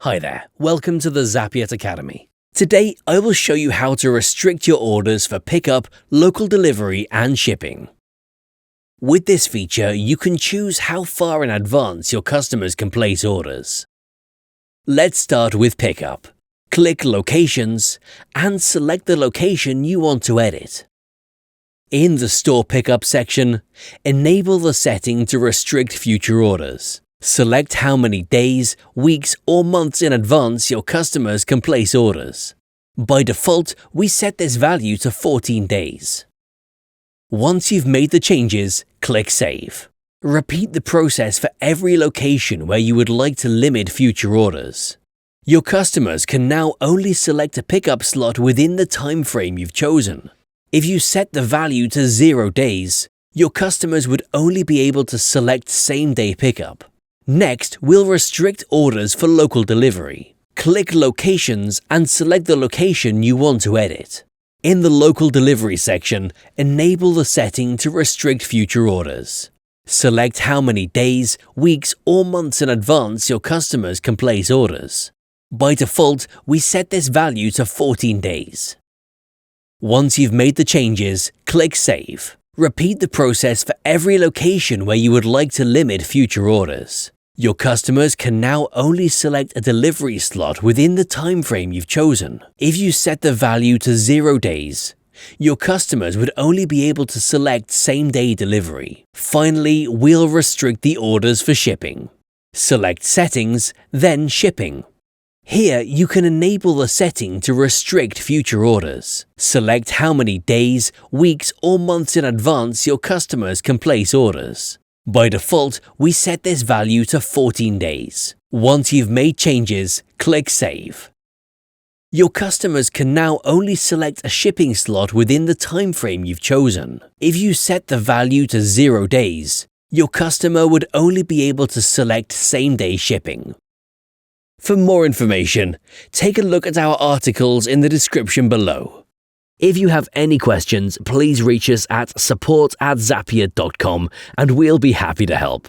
Hi there, welcome to the Zapiet Academy. Today I will show you how to restrict your orders for pickup, local delivery and shipping. With this feature, you can choose how far in advance your customers can place orders. Let's start with pickup. Click Locations and select the location you want to edit. In the Store Pickup section, enable the setting to restrict future orders. Select how many days, weeks, or months in advance your customers can place orders. By default, we set this value to 14 days. Once you've made the changes, click Save. Repeat the process for every location where you would like to limit future orders. Your customers can now only select a pickup slot within the time frame you've chosen. If you set the value to 0 days, your customers would only be able to select same-day pickup. Next, we'll restrict orders for local delivery. Click Locations and select the location you want to edit. In the Local Delivery section, enable the setting to restrict future orders. Select how many days, weeks, or months in advance your customers can place orders. By default, we set this value to 14 days. Once you've made the changes, click Save. Repeat the process for every location where you would like to limit future orders. Your customers can now only select a delivery slot within the time frame you've chosen. If you set the value to 0 days, your customers would only be able to select same-day delivery. Finally, we'll restrict the orders for shipping. Select Settings, then Shipping. Here, you can enable the setting to restrict future orders. Select how many days, weeks, or months in advance your customers can place orders. By default, we set this value to 14 days. Once you've made changes, click Save. Your customers can now only select a shipping slot within the time frame you've chosen. If you set the value to 0 days, your customer would only be able to select same-day shipping. For more information, take a look at our articles in the description below. If you have any questions, please reach us at support@zapiet.com and we'll be happy to help.